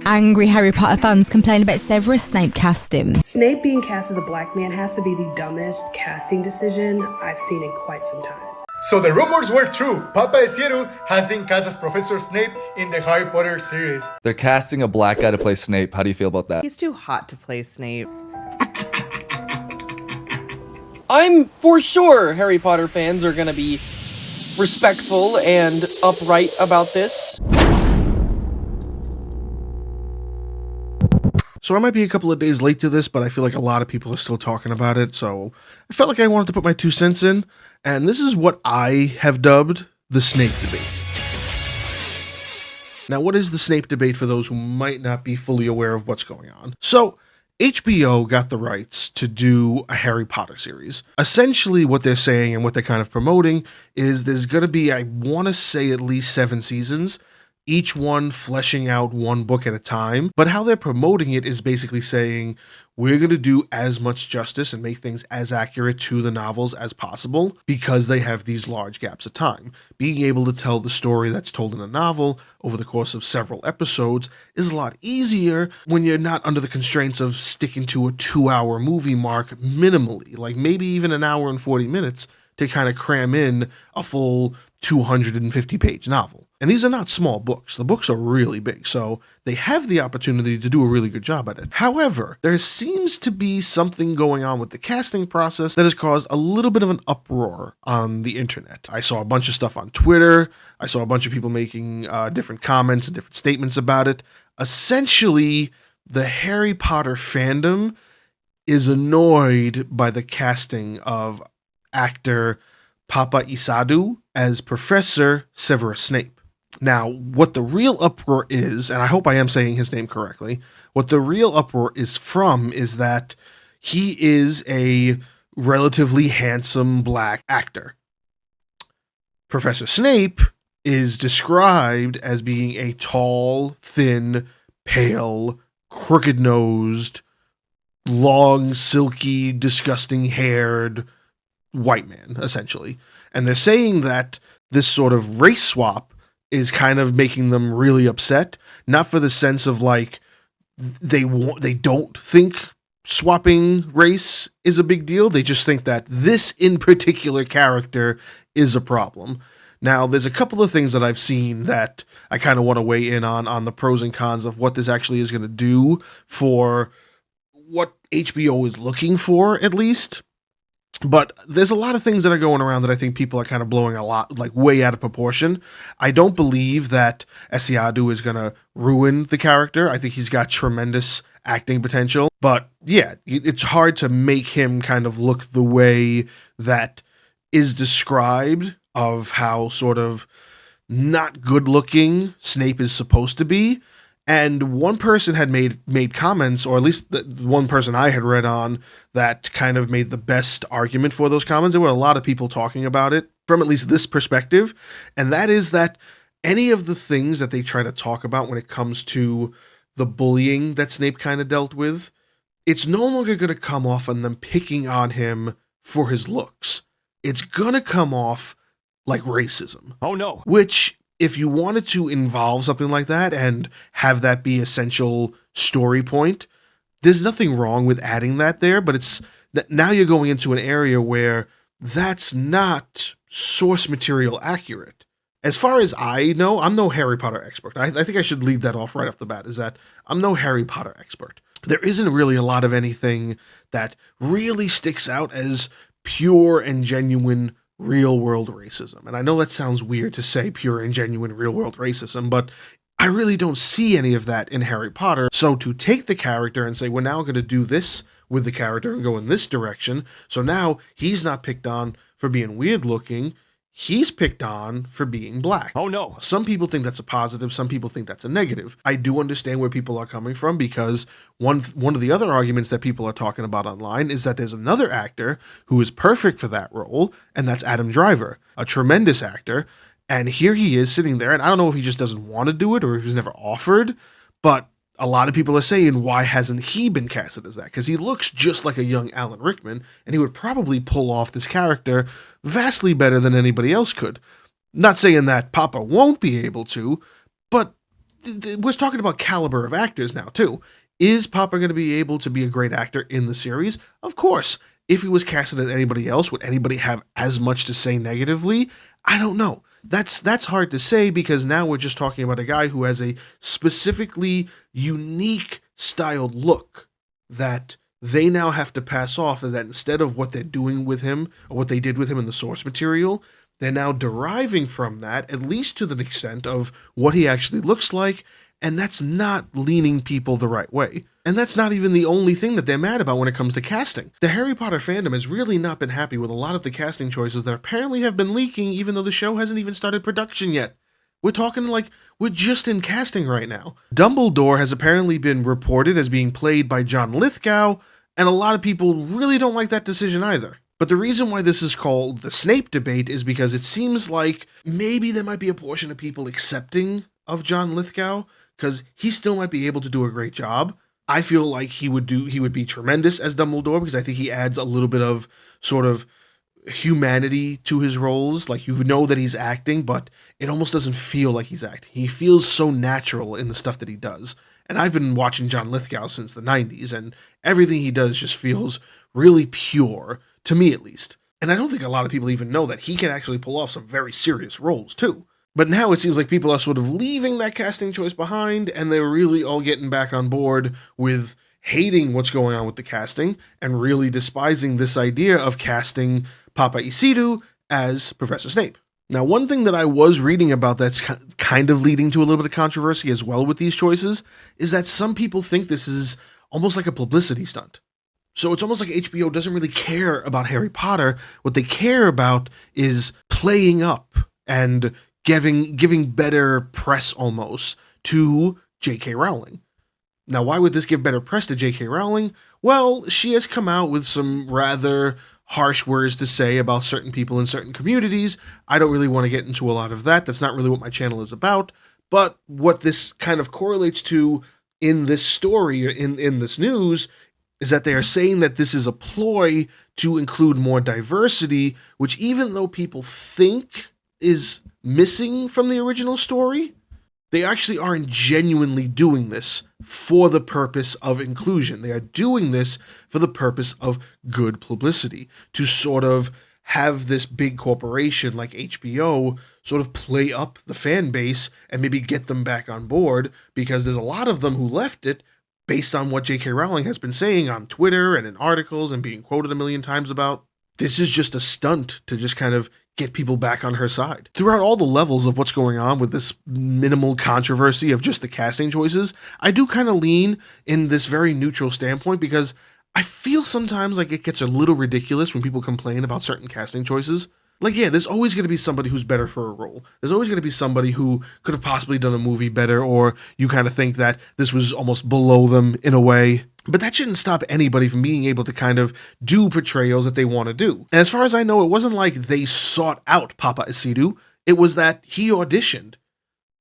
Angry Harry Potter fans complain about Severus Snape casting. Snape being cast as a black man has to be the dumbest casting decision I've seen in quite some time. So the rumors were true. Paapa Essiedu has been cast as Professor Snape in the Harry Potter series. They're casting a black guy to play Snape. How do you feel about that? He's too hot to play Snape. I'm for sure Harry Potter fans are gonna be respectful and upright about this. So I might be a couple of days late to this, but I feel like a lot of people are still talking about it, so I felt like I wanted to put my 2 cents in, and this is what I have dubbed the Snape Debate. Now, what is the Snape Debate for those who might not be fully aware of what's going on? So, HBO got the rights to do a Harry Potter series. Essentially, what they're saying and what they're kind of promoting is there's going to be, I want to say, at least 7 seasons, each one fleshing out one book at a time. But how they're promoting it is basically saying, we're going to do as much justice and make things as accurate to the novels as possible because they have these large gaps of time. Being able to tell the story that's told in a novel over the course of several episodes is a lot easier when you're not under the constraints of sticking to a 2-hour movie mark minimally, like maybe even an hour and 40 minutes to kind of cram in a full 250-page novel. And these are not small books. The books are really big, so they have the opportunity to do a really good job at it. However, there seems to be something going on with the casting process that has caused a little bit of an uproar on the internet. I saw a bunch of stuff on Twitter. I saw a bunch of people making different comments and different statements about it. Essentially, the Harry Potter fandom is annoyed by the casting of actor Paapa Essiedu as Professor Severus Snape. Now, what the real uproar is, and I hope I am saying his name correctly, what the real uproar is from is that he is a relatively handsome black actor. Professor Snape is described as being a tall, thin, pale, crooked-nosed, long, silky, disgusting-haired white man, essentially. And they're saying that this sort of race swap is kind of making them really upset, not for the sense of like they don't think swapping race is a big deal. They just think that this in particular character is a problem. Now, there's a couple of things that I've seen that I kind of want to weigh in on the pros and cons of what this actually is going to do for what HBO is looking for, at least. But there's a lot of things that are going around that I think people are kind of blowing a lot, like way out of proportion. I don't believe that Essiedu is going to ruin the character. I think he's got tremendous acting potential. But yeah, it's hard to make him kind of look the way that is described of how sort of not good looking Snape is supposed to be. And one person had made comments, or at least the one person I had read on, that kind of made the best argument for those comments. There were a lot of people talking about it from at least this perspective, and that is that any of the things that they try to talk about when it comes to the bullying that Snape kind of dealt with, it's no longer going to come off on them picking on him for his looks. It's going to come off like racism. Oh no. Which, if you wanted to involve something like that and have that be essential story point, there's nothing wrong with adding that there, but it's now you're going into an area where that's not source material accurate. As far as I know, I'm no Harry Potter expert. I think I should lead that off right off the bat, is that I'm no Harry Potter expert. There isn't really a lot of anything that really sticks out as pure and genuine real-world racism. And I know that sounds weird to say pure and genuine real-world racism, but I really don't see any of that in Harry Potter. So to take the character and say, we're now going to do this with the character and go in this direction, so now he's not picked on for being weird-looking, he's picked on for being black. Oh no. Some people think that's a positive, some people think that's a negative. I do understand where people are coming from, because one of the other arguments that people are talking about online is that there's another actor who is perfect for that role, and that's Adam Driver, a tremendous actor. And here he is sitting there, and I don't know if he just doesn't want to do it or if he's never offered, but a lot of people are saying, why hasn't he been casted as that? Because he looks just like a young Alan Rickman, and he would probably pull off this character vastly better than anybody else could. Not saying that Paapa won't be able to, but we're talking about caliber of actors now, too. Is Paapa going to be able to be a great actor in the series? Of course. If he was casted as anybody else, would anybody have as much to say negatively? I don't know. That's hard to say because now we're just talking about a guy who has a specifically unique styled look that they now have to pass off, and that instead of what they're doing with him or what they did with him in the source material, they're now deriving from that, at least to the extent of what he actually looks like, and that's not leaning people the right way. And that's not even the only thing that they're mad about when it comes to casting. The Harry Potter fandom has really not been happy with a lot of the casting choices that apparently have been leaking even though the show hasn't even started production yet. We're talking like we're just in casting right now. Dumbledore has apparently been reported as being played by John Lithgow, and a lot of people really don't like that decision either. But the reason why this is called the Snape Debate is because it seems like maybe there might be a portion of people accepting of John Lithgow, because he still might be able to do a great job. I feel like he would be tremendous as Dumbledore because I think he adds a little bit of sort of humanity to his roles. Like, you know that he's acting, but it almost doesn't feel like he's acting. He feels so natural in the stuff that he does. And I've been watching John Lithgow since the 90s, and everything he does just feels really pure, to me at least. And I don't think a lot of people even know that he can actually pull off some very serious roles too. But now it seems like people are sort of leaving that casting choice behind, and they're really all getting back on board with hating what's going on with the casting and really despising this idea of casting Paapa Essiedu as Professor Snape. Now, one thing that I was reading about that's kind of leading to a little bit of controversy as well with these choices is that some people think this is almost like a publicity stunt. So it's almost like HBO doesn't really care about Harry Potter. What they care about is playing up and giving better press almost to J.K. Rowling. Now, why would this give better press to J.K. Rowling? Well, she has come out with some rather harsh words to say about certain people in certain communities. I don't really want to get into a lot of that. That's not really what my channel is about. But what this kind of correlates to in this story, in this news, is that they are saying that this is a ploy to include more diversity, which even though people think is missing from the original story, they actually aren't genuinely doing this for the purpose of inclusion. They are doing this for the purpose of good publicity, to sort of have this big corporation like HBO sort of play up the fan base and maybe get them back on board, because there's a lot of them who left it based on what J.K. Rowling has been saying on Twitter and in articles and being quoted a million times about. This is just a stunt to just kind of get people back on her side. Throughout all the levels of what's going on with this minimal controversy of just the casting choices, I do kind of lean in this very neutral standpoint, because I feel sometimes like it gets a little ridiculous when people complain about certain casting choices. Like, yeah, there's always going to be somebody who's better for a role. There's always going to be somebody who could have possibly done a movie better, or you kind of think that this was almost below them in a way. But that shouldn't stop anybody from being able to kind of do portrayals that they want to do. And as far as I know, it wasn't like they sought out Paapa Essiedu. It was that he auditioned.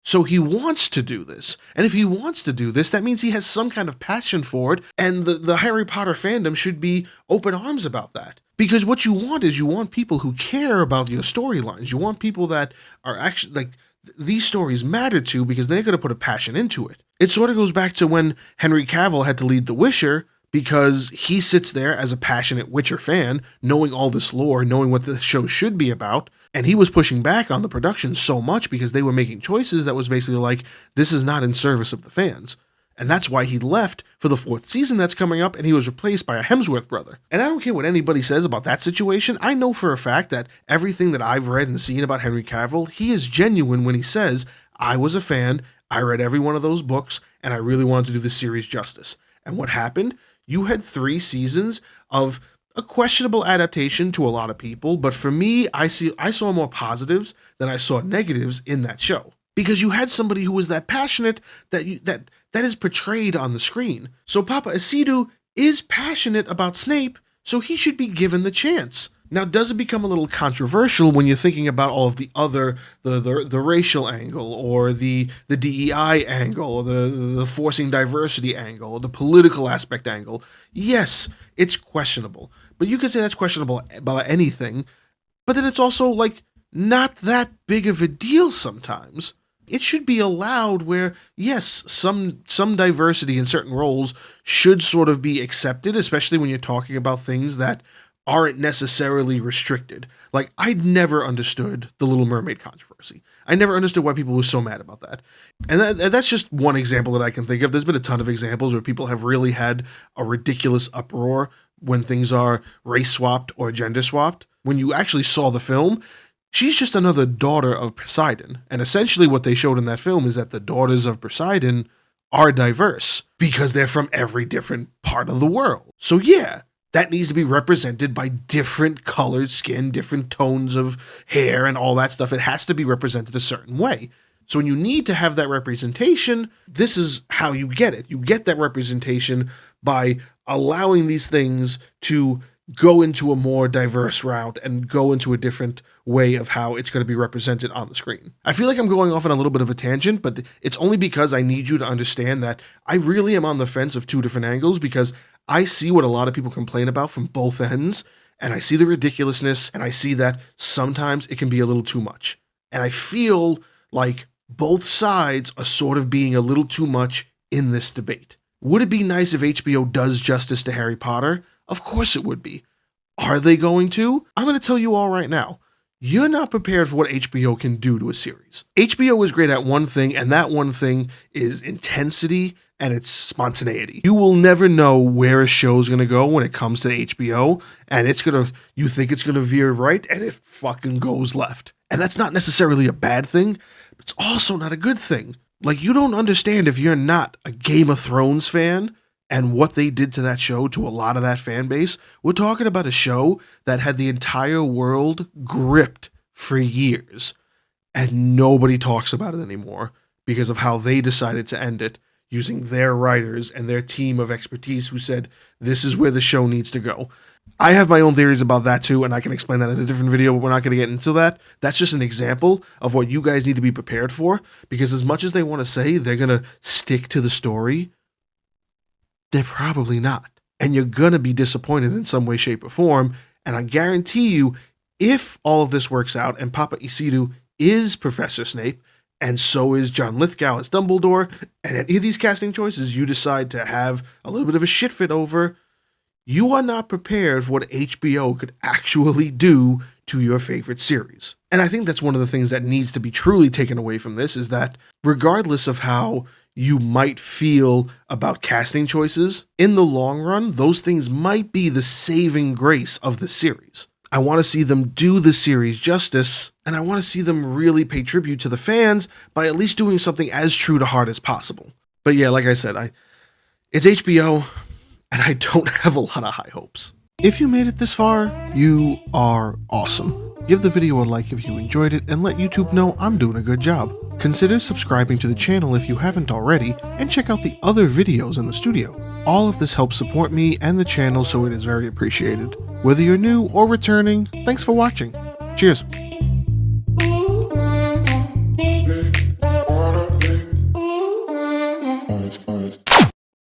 So he wants to do this. And if he wants to do this, that means he has some kind of passion for it. And the Harry Potter fandom should be open arms about that. Because what you want is you want people who care about your storylines. You want people that are actually, like, these stories matter to, because they're going to put a passion into it. It sort of goes back to when Henry Cavill had to lead The Witcher, because he sits there as a passionate Witcher fan, knowing all this lore, knowing what the show should be about, and he was pushing back on the production so much because they were making choices that was basically like, this is not in service of the fans. And that's why he left for the 4th season that's coming up, and he was replaced by a Hemsworth brother. And I don't care what anybody says about that situation. I know for a fact that everything that I've read and seen about Henry Cavill, he is genuine when he says, I was a fan, I read every one of those books, and I really wanted to do the series justice. And what happened? You had 3 seasons of a questionable adaptation to a lot of people, but for me, I saw more positives than I saw negatives in that show. Because you had somebody who was that passionate that is portrayed on the screen. So Paapa Essiedu is passionate about Snape, so he should be given the chance. Now, does it become a little controversial when you're thinking about all of the other, the racial angle, or the DEI angle, or the forcing diversity angle, or the political aspect angle? Yes, it's questionable. But you could say that's questionable about anything, but then it's also, like, not that big of a deal sometimes. it should be allowed where, yes, some diversity in certain roles should sort of be accepted, especially when you're talking about things that aren't necessarily restricted. Like, I'd never understood the Little Mermaid controversy. I never understood why people were so mad about that. And that's just one example that I can think of. There's been a ton of examples where people have really had a ridiculous uproar when things are race swapped or gender swapped. When you actually saw the film, she's just another daughter of Poseidon. And essentially what they showed in that film is that the daughters of Poseidon are diverse because they're from every different part of the world. So yeah, that needs to be represented by different colored skin, different tones of hair, and all that stuff. It has to be represented a certain way. So when you need to have that representation, this is how you get it. You get that representation by allowing these things to go into a more diverse route and go into a different way of how it's going to be represented on the screen. I feel like I'm going off on a little bit of a tangent, but it's only because I need you to understand that I really am on the fence of two different angles, because I see what a lot of people complain about from both ends, and I see the ridiculousness, and I see that sometimes it can be a little too much. And I feel like both sides are sort of being a little too much in this debate. Would it be nice if HBO does justice to Harry Potter? Of course it would be. Are they going to? I'm going to tell you all right now. You're not prepared for what HBO can do to a series. HBO is great at one thing, and that one thing is intensity and its spontaneity. You will never know where a show's going to go when it comes to HBO, and you think it's going to veer right, and it fucking goes left. And that's not necessarily a bad thing, but it's also not a good thing. Like, you don't understand if you're not a Game of Thrones fan and what they did to that show, to a lot of that fan base. We're talking about a show that had the entire world gripped for years, and nobody talks about it anymore because of how they decided to end it, using their writers and their team of expertise who said, this is where the show needs to go. I have my own theories about that too, and I can explain that in a different video, but we're not going to get into that. That's just an example of what you guys need to be prepared for, because as much as they want to say they're going to stick to the story, they're probably not. And you're going to be disappointed in some way, shape, or form. And I guarantee you, if all of this works out and Paapa Essiedu is Professor Snape, and so is John Lithgow as Dumbledore, and any of these casting choices you decide to have a little bit of a shit fit over, you are not prepared for what HBO could actually do to your favorite series. And I think that's one of the things that needs to be truly taken away from this, is that regardless of how you might feel about casting choices, in the long run, those things might be the saving grace of the series. I want to see them do the series justice, and I want to see them really pay tribute to the fans by at least doing something as true to heart as possible. But yeah, like I said, it's HBO, and I don't have a lot of high hopes. If you made it this far, you are awesome. Give the video a like if you enjoyed it, and let YouTube know I'm doing a good job. Consider subscribing to the channel if you haven't already, and check out the other videos in the studio. All of this helps support me and the channel, so it is very appreciated. Whether you're new or returning, thanks for watching. Cheers.